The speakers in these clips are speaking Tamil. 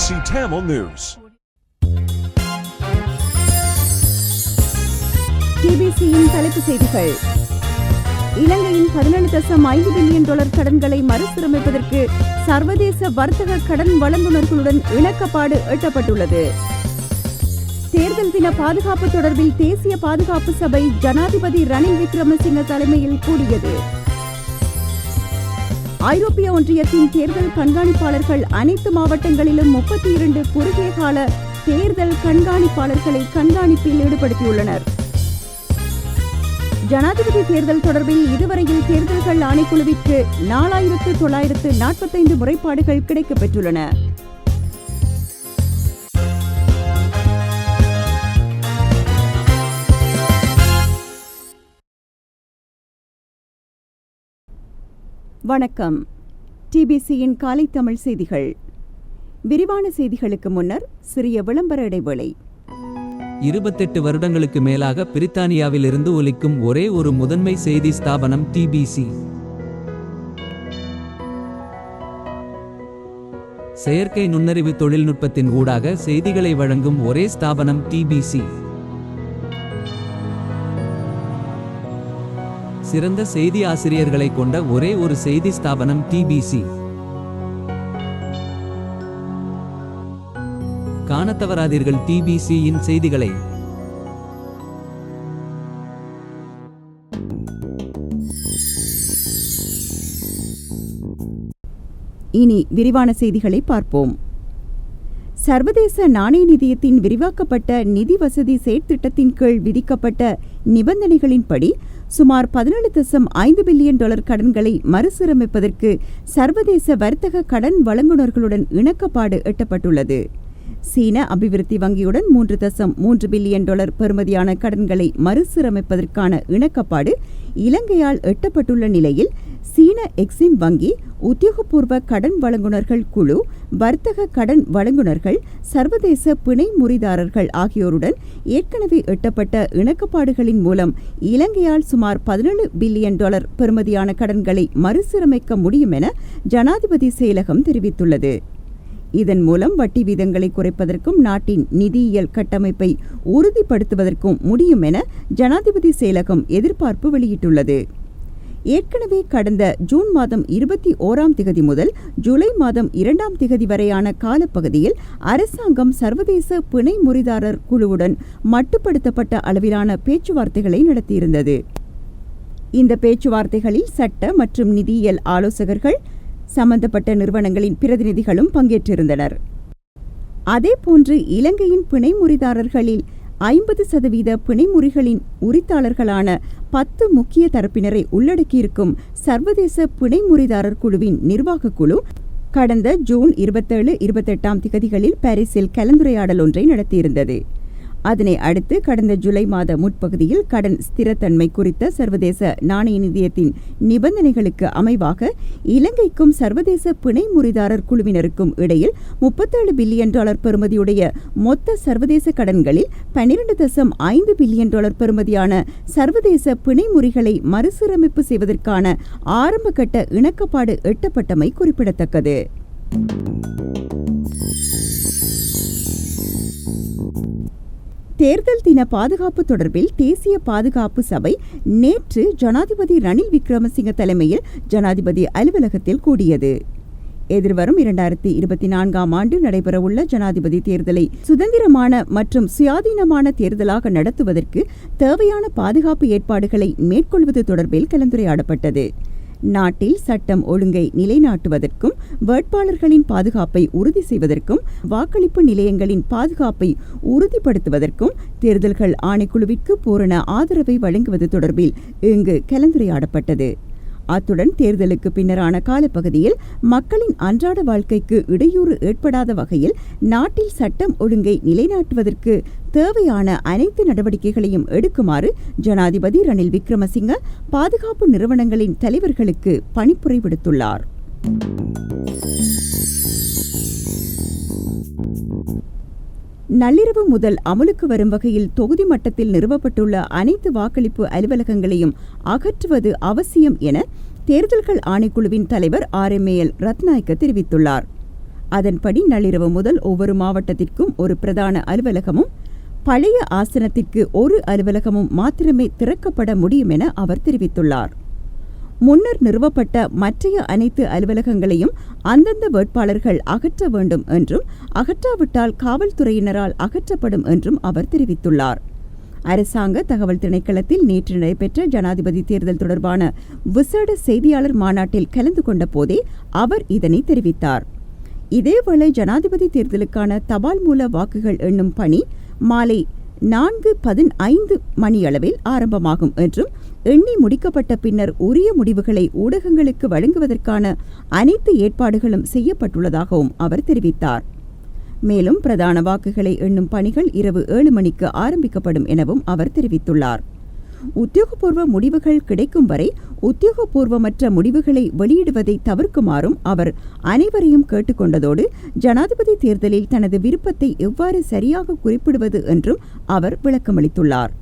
TBC Tamil News. TBCயின் தலைப்புச் செய்திகள். இலங்கையின் 17.5 பில்லியன் டாலர் கடன்களை மறுசீரமைப்பதற்கு சர்வதேச வர்த்தக கடன் வழங்குநர்களுடன் இணக்கப்பாடு எட்டப்பட்டுள்ளது. தேர்தல் தின பாதுகாப்பு தொடர்பில் தேசிய பாதுகாப்பு சபை ஜனாதிபதி ரணில் விக்ரமசிங்க தலைமையில் கூடியது. ஐரோப்பிய ஒன்றியத்தின் தேர்தல் கண்காணிப்பாளர்கள் அனைத்து மாவட்டங்களிலும் 32 குறுகிய கால தேர்தல் கண்காணிப்பாளர்களை கண்காணிப்பில் ஈடுபடுத்தியுள்ளனர். ஜனாதிபதி தேர்தல் தொடர்பில் இதுவரையில் தேர்தல்கள் ஆணைக்குழுவிற்கு 4945 முறைப்பாடுகள் கிடைக்கப்பெற்றுள்ளன. வணக்கம். டிபிசியின் காலை தமிழ் செய்திகள். விரிவான செய்திகளுக்கு முன்னர் சிறிய விளம்பர இடைவேளை. 28 வருடங்களுக்கு மேலாக பிரித்தானியாவில் இருந்து ஒலிக்கும் ஒரே ஒரு முதன்மை செய்தி ஸ்தாபனம் டிபிசி. செயற்கை நுண்ணறிவு தொழில்நுட்பத்தின் ஊடாக செய்திகளை வழங்கும் ஒரே ஸ்தாபனம் டிபிசி. சிறந்த செய்தி ஆசிரியர்களை கொண்ட ஒரே ஒரு செய்தி ஸ்தாபனம் டிபிசி. காணத்தவராதீர்கள் டிபிசியின் செய்திகளை. இனி விரிவான செய்திகளை பார்ப்போம். சர்வதேச நாணய நிதியத்தின் விரிவாக்கப்பட்ட நிதி வசதி செயற்திட்டத்தின் கீழ் விதிக்கப்பட்ட நிபந்தனைகளின்படி சுமார் 17.5 பில்லியன் டாலர் கடன்களை மறுசீரமைப்பதற்கு சர்வதேச வர்த்தக கடன் வழங்குநர்களுடன் இணக்கப்பாடு எட்டப்பட்டுள்ளது. சீன அபிவிருத்தி வங்கியுடன் 3.3 பில்லியன் டாலர் பெறுமதியான கடன்களை மறுசீரமைப்பதற்கான இணக்கப்பாடு இலங்கையால் எட்டப்பட்டுள்ள நிலையில் சீன எக்ஸிம் வங்கி, உத்தியோகபூர்வ கடன் வழங்குநர்கள் குழு, வர்த்தக கடன் வழங்குநர்கள், சர்வதேச பிணை முறிதாரர்கள் ஆகியோருடன் ஏற்கனவே எட்டப்பட்ட இணக்கப்பாடுகளின் மூலம் இலங்கையால் சுமார் 17 பில்லியன் டாலர் பெறுமதியான கடன்களை மறுசீரமைக்க முடியும் என ஜனாதிபதி செயலகம் தெரிவித்துள்ளது. இதன் மூலம் வட்டி வீதங்களை குறைப்பதற்கும் நாட்டின் நிதியியல் கட்டமைப்பை உறுதிப்படுத்துவதற்கும் முடியும் என ஜனாதிபதி செயலகம் எதிர்பார்ப்பு வெளியிட்டுள்ளது. ஏற்கனவே கடந்த ஜூன் மாதம் 21ஆம் திகதி முதல் ஜூலை மாதம் 2ஆம் திகதி வரையான காலப்பகுதியில் அரசாங்கம் சர்வதேச பிணை முறிதாரர் குழுவுடன் மட்டுப்படுத்தப்பட்ட அளவிலான பேச்சுவார்த்தைகளை நடத்தியிருந்தது. இந்த பேச்சுவார்த்தைகளில் சட்ட மற்றும் நிதியியல் ஆலோசகர்கள், சம்பந்தப்பட்ட நிறுவனங்களின் பிரதிநிதிகளும் பங்கேற்றிருந்தனர். அதேபோன்று இலங்கையின் பிணை முறிதாரர்களில் 50% பிணைமுறிகளின் உரித்தாளர்களான 10 முக்கிய தரப்பினரை உள்ளடக்கியிருக்கும் சர்வதேச பிணைமுறிதாரர் குழுவின் நிர்வாகக் குழு கடந்த ஜூன் 27-28ஆம் திகதிகளில் பாரிஸில் கலந்துரையாடல் ஒன்றை நடத்தியிருந்தது. அதனை அடுத்து கடந்த ஜூலை மாத முற்பகுதியில் கடன் ஸ்திரத்தன்மை குறித்த சர்வதேச நாணய நிதியத்தின் நிபந்தனைகளுக்கு அமைவாக இலங்கைக்கும் சர்வதேச பிணை முறிதாரர் குழுவினருக்கும் இடையில் 37 பில்லியன் டாலர் பெறுமதியுடைய மொத்த சர்வதேச கடன்களில் 12.5 பில்லியன் டாலர் பெறுமதியான சர்வதேச பிணை முறிகளை மறுசீரமைப்பு செய்வதற்கான ஆரம்பகட்ட இணக்கப்பாடு எட்டப்பட்டமை குறிப்பிடத்தக்கது. தேர்தல் தின பாதுகாப்பு தொடர்பில் தேசிய பாதுகாப்பு சபை நேற்று ஜனாதிபதி ரணில் விக்ரமசிங்க தலைமையில் ஜனாதிபதி அலுவலகத்தில் கூடியது. எதிர்வரும் 2024ஆம் ஆண்டு நடைபெறவுள்ள ஜனாதிபதி தேர்தலை சுதந்திரமான மற்றும் சுயாதீனமான தேர்தலாக நடத்துவதற்கு தேவையான பாதுகாப்பு ஏற்பாடுகளை மேற்கொள்வது தொடர்பில் கலந்துரையாடப்பட்டது. நாட்டில் சட்டம் ஒழுங்கை நிலைநாட்டுவதற்கும், வேட்பாளர்களின் பாதுகாப்பை உறுதி செய்வதற்கும், வாக்களிப்பு நிலையங்களின் பாதுகாப்பை உறுதிப்படுத்துவதற்கும் தேர்தல்கள் ஆணைக்குழுவிற்கு பூரண ஆதரவை வழங்குவது தொடர்பில் இங்கு கலந்துரையாடப்பட்டது. அத்துடன் தேர்தலுக்கு பின்னரான காலப்பகுதியில் மக்களின் அன்றாட வாழ்க்கைக்கு இடையூறு ஏற்படாத வகையில் நாட்டில் சட்டம் ஒழுங்கை நிலைநாட்டுவதற்கு தேவையான அனைத்து நடவடிக்கைகளையும் எடுக்குமாறு ஜனாதிபதி ரணில் விக்ரமசிங்க பாதுகாப்பு நிறுவனங்களின் தலைவர்களுக்கு பணிப்புரை விடுத்துள்ளார். நள்ளிரவு முதல் அமலுக்கு வரும் வகையில் தொகுதி மட்டத்தில் நிறுவப்பட்டுள்ள அனைத்து வாக்களிப்பு அலுவலகங்களையும் அகற்றுவது அவசியம் என தேர்தல்கள் ஆணைக்குழுவின் தலைவர் RMAL ரத்நாயக்க தெரிவித்துள்ளார். அதன்படி நள்ளிரவு முதல் ஒவ்வொரு மாவட்டத்திற்கும் ஒரு பிரதான அலுவலகமும் பழைய ஆசனத்திற்கு ஒரு அலுவலகமும் மாத்திரமே திறக்கப்பட முடியும் என அவர் தெரிவித்துள்ளார். முன்னர் நிறுவப்பட்ட மற்றைய அனைத்து அலுவலகங்களையும் அந்தந்த வேட்பாளர்கள் அகற்ற வேண்டும் என்றும் அகற்றாவிட்டால் காவல்துறையினரால் அகற்றப்படும் என்றும் அவர் தெரிவித்துள்ளார். அரசாங்க தகவல் திணைக்களத்தில் நேற்று நடைபெற்ற ஜனாதிபதி தேர்தல் தொடர்பான விசேட செய்தியாளர் மாநாட்டில் கலந்து கொண்ட போதே அவர் இதனை தெரிவித்தார். இதேவேளை ஜனாதிபதி தேர்தலுக்கான தபால் மூல வாக்குகள் எண்ணும் பணி மாலை 4:15 மணியளவில் ஆரம்பமாகும் என்றும் எண்ணி முடிக்கப்பட்ட பின்னர் உரிய முடிவுகளை ஊடகங்களுக்கு வழங்குவதற்கான அனைத்து ஏற்பாடுகளும் செய்யப்பட்டுள்ளதாகவும் அவர் தெரிவித்தார். மேலும் பிரதான வாக்குகளை எண்ணும் பணிகள் இரவு 7 மணிக்கு ஆரம்பிக்கப்படும் எனவும் அவர் தெரிவித்துள்ளார். உத்தியோகபூர்வ முடிவுகள் கிடைக்கும் வரை உத்தியோகபூர்வமற்ற முடிவுகளை வெளியிடுவதை தவிர்க்குமாறும் அவர் அனைவரையும் கேட்டுக்கொண்டதோடு ஜனாதிபதி தேர்தலில் தனது விருப்பத்தை எவ்வாறு சரியாக குறிப்பிடுவது என்றும் அவர் விளக்கமளித்துள்ளார்.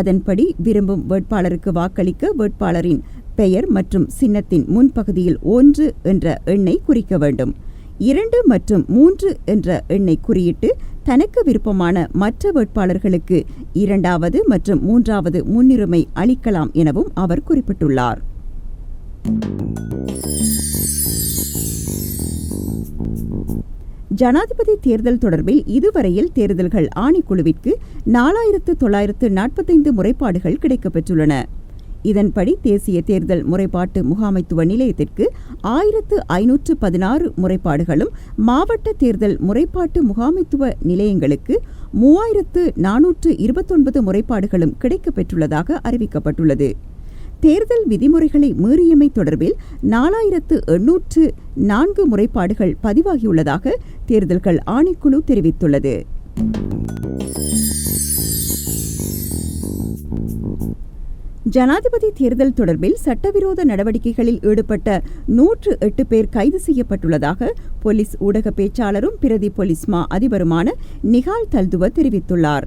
அதன்படி விரும்பும் வேட்பாளருக்கு வாக்களிக்க வேட்பாளரின் பெயர் மற்றும் சின்னத்தின் முன்பகுதியில் 1 என்ற எண்ணை குறிக்க வேண்டும். 2 மற்றும் 3 என்ற எண்ணை குறியிட்டு தனக்கு விருப்பமான மற்ற வேட்பாளர்களுக்கு 2வது மற்றும் 3வது முன்னுரிமை அளிக்கலாம் எனவும் அவர் குறிப்பிட்டுள்ளார். ஜனாதிபதி தேர்தல் தொடர்பில் இதுவரையில் தேர்தல்கள் ஆணைக்குழுவிற்கு 4945 முறைப்பாடுகள் கிடைக்கப்பெற்றுள்ளன. இதன்படி தேசிய தேர்தல் முறைப்பாட்டு முகாமைத்துவ நிலையத்திற்கு 1516 முறைப்பாடுகளும் மாவட்ட தேர்தல் முறைப்பாட்டு முகாமைத்துவ நிலையங்களுக்கு 3429 முறைப்பாடுகளும் கிடைக்கப்பெற்றுள்ளதாக அறிவிக்கப்பட்டுள்ளது. தேர்தல் விதிமுறைகளை மீறியமை தொடர்பில் 4804 முறைப்பாடுகள் பதிவாகியுள்ளதாக தேர்தல்கள் ஆணைக்குழு தெரிவித்துள்ளது. ஜனாதிபதி தேர்தல் தொடர்பில் சட்டவிரோத நடவடிக்கைகளில் ஈடுபட்ட 108 பேர் கைது செய்யப்பட்டுள்ளதாக போலீஸ் ஊடக பேச்சாளரும் பிரதி போலீஸ் மா அதிபருமான நிகால் தல்துவ தெரிவித்துள்ளார்.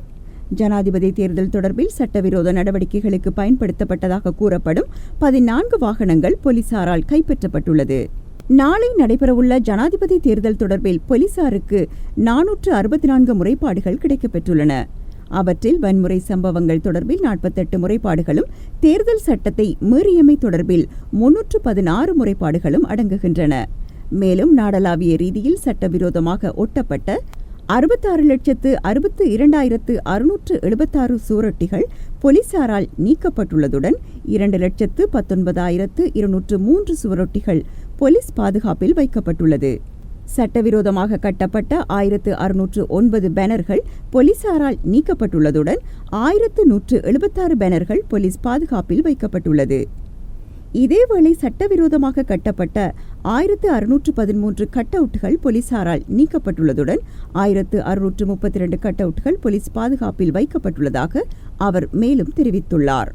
ஜனாதிபதி தேர்தல் தொடர்பில் சட்டவிரோத நடவடிக்கைகளுக்கு பயன்படுத்தப்பட்டதாக கூறப்படும் 14 வாகனங்கள் போலீசாரால் கைப்பற்றப்பட்டுள்ளது. நாளை நடைபெறவுள்ள ஜனாதிபதி தேர்தல் தொடர்பில் போலீசாருக்கு 464 முறைப்பாடுகள் கிடைக்கப்பெற்றுள்ளன. அவற்றில் வன்முறை சம்பவங்கள் தொடர்பில் 48 முறைப்பாடுகளும் தேர்தல் சட்டத்தை மீறியமை தொடர்பில் 316 முறைப்பாடுகளும் அடங்குகின்றன. மேலும் நாடளாவிய ரீதியில் சட்டவிரோதமாக ஒட்டப்பட்ட 66,62,676 சுவரொட்டிகள் போலீசாரால் நீக்கப்பட்டுள்ளதுடன் 2,19,203 சுவரொட்டிகள் போலீஸ் பாதுகாப்பில் வைக்கப்பட்டுள்ளது. சட்டவிரோதமாக கட்டப்பட்ட 1609 பேனர்கள் போலீசாரால் நீக்கப்பட்டுள்ளதுடன் 1176 பேனர்கள் போலீஸ் பாதுகாப்பில் வைக்கப்பட்டுள்ளது. இதேவேளை சட்டவிரோதமாக கட்டப்பட்ட 1613 கட் அவுட்டுகள் போலீசாரால் நீக்கப்பட்டுள்ளதுடன் 1632 கட் அவுட்டுகள் போலீஸ் பாதுகாப்பில் வைக்கப்பட்டுள்ளதாக அவர் மேலும் தெரிவித்துள்ளார்.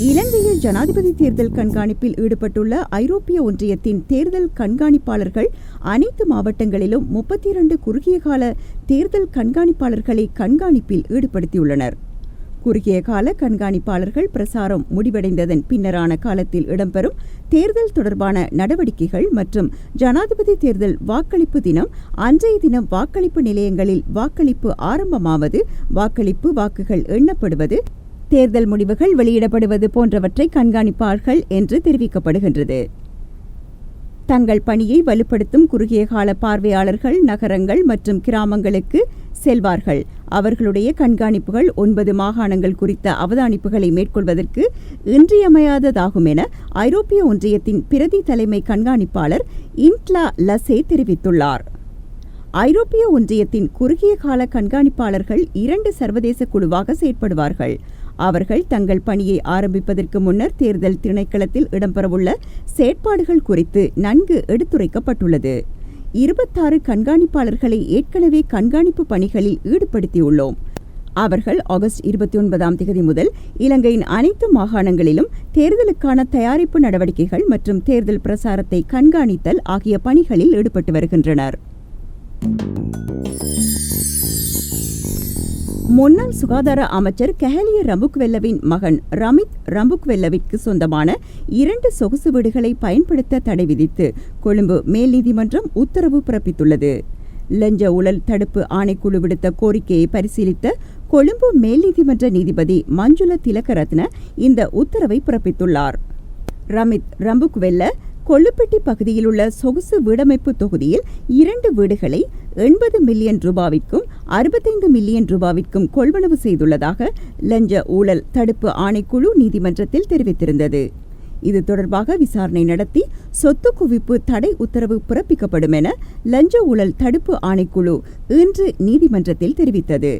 இலங்கையில் ஜனாதிபதி தேர்தல் கண்காணிப்பில் ஈடுபட்டுள்ள ஐரோப்பிய ஒன்றியத்தின் தேர்தல் கண்காணிப்பாளர்கள் அனைத்து மாவட்டங்களிலும் 32 குறுகிய கால தேர்தல் கண்காணிப்பாளர்களை கண்காணிப்பில் ஈடுபடுத்தியுள்ளனர். குறுகிய கால கண்காணிப்பாளர்கள் பிரசாரம் முடிவடைந்ததன் பின்னரான காலத்தில் இடம்பெறும் தேர்தல் தொடர்பான நடவடிக்கைகள் மற்றும் ஜனாதிபதி தேர்தல் வாக்களிப்பு தினம் அன்றைய தினம் வாக்களிப்பு நிலையங்களில் வாக்களிப்பு ஆரம்பமாவது, வாக்குகள் எண்ணப்படுவது, தேர்தல் முடிவுகள் வெளியிடப்படுவது போன்றவற்றை கண்காணிப்பார்கள் என்று தெரிவிக்கப்படுகின்றது. தங்கள் பணியை வலுப்படுத்தும் குறுகிய கால பார்வையாளர்கள் நகரங்கள் மற்றும் கிராமங்களுக்கு செல்வார்கள். அவர்களுடைய கண்காணிப்புகள் 9 மாகாணங்கள் குறித்த அவதானிப்புகளை மேற்கொள்வதற்கு இன்றியமையாததாகும் என ஐரோப்பிய ஒன்றியத்தின் பிரதி தலைமை கண்காணிப்பாளர் இன்ட்லா லசே தெரிவித்துள்ளார். ஐரோப்பிய ஒன்றியத்தின் குறுகிய கால கண்காணிப்பாளர்கள் 2 சர்வதேச குழுவாக செயற்படுவார்கள். அவர்கள் தங்கள் பணியை ஆரம்பிப்பதற்கு முன்னர் தேர்தல் திணைக்களத்தில் இடம்பெறவுள்ள செயற்பாடுகள் குறித்து நன்கு எடுத்துரைக்கப்பட்டுள்ளது. 26 கண்காணிப்பாளர்களை ஏற்கனவே கண்காணிப்பு பணிகளில் ஈடுபடுத்தியுள்ளோம். அவர்கள் ஆகஸ்ட் 29ஆம் தேதி முதல் இலங்கையின் அனைத்து மாகாணங்களிலும் தேர்தலுக்கான தயாரிப்பு நடவடிக்கைகள் மற்றும் தேர்தல் பிரசாரத்தை கண்காணித்தல் ஆகிய பணிகளில் ஈடுபட்டு வருகின்றனர். முன்னாள் சுகாதார அமைச்சர் கெஹலிய ரம்புக்வெல்லவின் மகன் ரமித் ரம்புக்வெல்லவிற்கு சொந்தமான 2 சொகுசு வீடுகளை பயன்படுத்த தடை விதித்து கொழும்பு மேல் நீதிமன்றம் உத்தரவு பிறப்பித்துள்ளது. லஞ்ச ஊழல் தடுப்பு ஆணைக்குழு விடுத்த கோரிக்கையை பரிசீலித்த கொழும்பு மேல் நீதிமன்ற நீதிபதி மஞ்சுள திலகரத்ன இந்த உத்தரவை பிறப்பித்துள்ளார். ரமித் ரம்புக்வெல்ல கொள்ளுப்பட்டி பகுதியில் உள்ள சொகுசு வீடமைப்பு தொகுதியில் 2 வீடுகளை 80 மில்லியன் ரூபாவிற்கும் 65 மில்லியன் ரூபாவிற்கும் கொள்வனவு செய்துள்ளதாக லஞ்ச ஊழல் தடுப்பு ஆணைக்குழு நீதிமன்றத்தில் தெரிவித்திருந்தது. இது தொடர்பாக விசாரணை நடத்தி சொத்து குவிப்பு தடை உத்தரவு பிறப்பிக்கப்படும் என லஞ்ச ஊழல் தடுப்பு ஆணைக்குழு இன்று நீதிமன்றத்தில் தெரிவித்தது.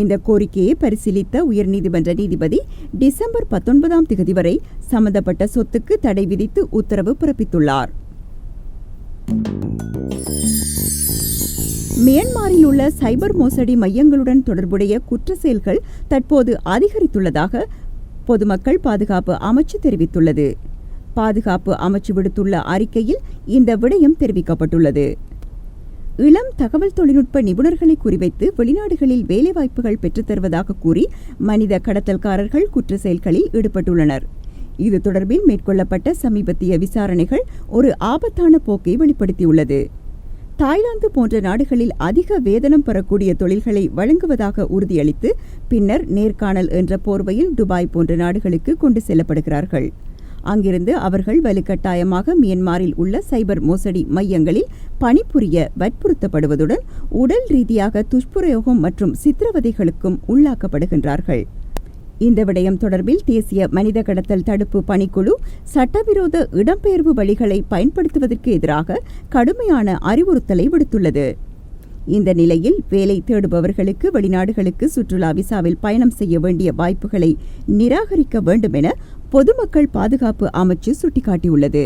இந்த கோரிக்கையை பரிசீலித்த உயர்நீதிமன்ற நீதிபதி டிசம்பர் 19ஆம் தேதி வரை சம்பந்தப்பட்ட சொத்துக்கு தடை விதித்து உத்தரவு பிறப்பித்துள்ளார். மியான்மரில் உள்ள சைபர் மோசடி மையங்களுடன் தொடர்புடைய குற்ற செயல்கள் தற்போது அதிகரித்துள்ளதாக பொதுமக்கள் பாதுகாப்பு அமைச்சு தெரிவித்துள்ளது. பாதுகாப்பு அமைச்சு விடுத்துள்ள அறிக்கையில் இந்த விடயம் தெரிவிக்கப்பட்டுள்ளது. இளம் தகவல் தொழில்நுட்ப நிபுணர்களை குறிவைத்து வெளிநாடுகளில் வேலைவாய்ப்புகள் பெற்றுத் தருவதாக கூறி மனித கடத்தல்காரர்கள் குற்ற செயல்களில் ஈடுபட்டுள்ளனர். இது தொடர்பில் மேற்கொள்ளப்பட்ட சமீபத்திய விசாரணைகள் ஒரு ஆபத்தான போக்கை வெளிப்படுத்தியுள்ளது. தாய்லாந்து போன்ற நாடுகளில் அதிக வேதனம் பெறக்கூடிய தொழில்களை வழங்குவதாக உறுதியளித்து பின்னர் நேர்காணல் என்ற போர்வையில் துபாய் போன்ற நாடுகளுக்கு கொண்டு செல்லப்படுகிறார்கள். அங்கிருந்து அவர்கள் வலுக்கட்டாயமாக மியான்மரில் உள்ள சைபர் மோசடி மையங்களில் பணிபுரிய வற்புறுத்தப்படுவதுடன் உடல் ரீதியாக துஷ்பிரயோகம் மற்றும் சித்திரவதைகளுக்கும் உள்ளாக்கப்படுகின்றார்கள். இந்த விடயம் தொடர்பில் தேசிய மனித கடத்தல் தடுப்பு பணிக்குழு சட்டவிரோத இடம்பெயர்வு வழிகளை பயன்படுத்துவதற்கு எதிராக கடுமையான அறிவுறுத்தலை விடுத்துள்ளது. இந்த நிலையில் வேலை தேடுபவர்களுக்கு வெளிநாடுகளுக்கு சுற்றுலா விசாவில் பயணம் செய்ய வேண்டிய வாய்ப்புகளை நிராகரிக்க வேண்டும் என பொதுமக்கள் பாதுகாப்பு அமைச்சு சுட்டிக்காட்டியுள்ளது.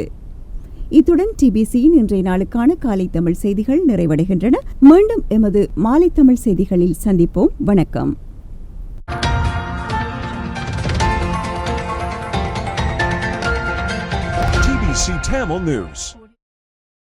இத்துடன் டிபிசியின் இன்றைய நாளுக்கான காலை தமிழ் செய்திகள் நிறைவடைகின்றன. மீண்டும் எமது மாலை தமிழ் செய்திகளில் சந்திப்போம். வணக்கம். TBC Tamil News.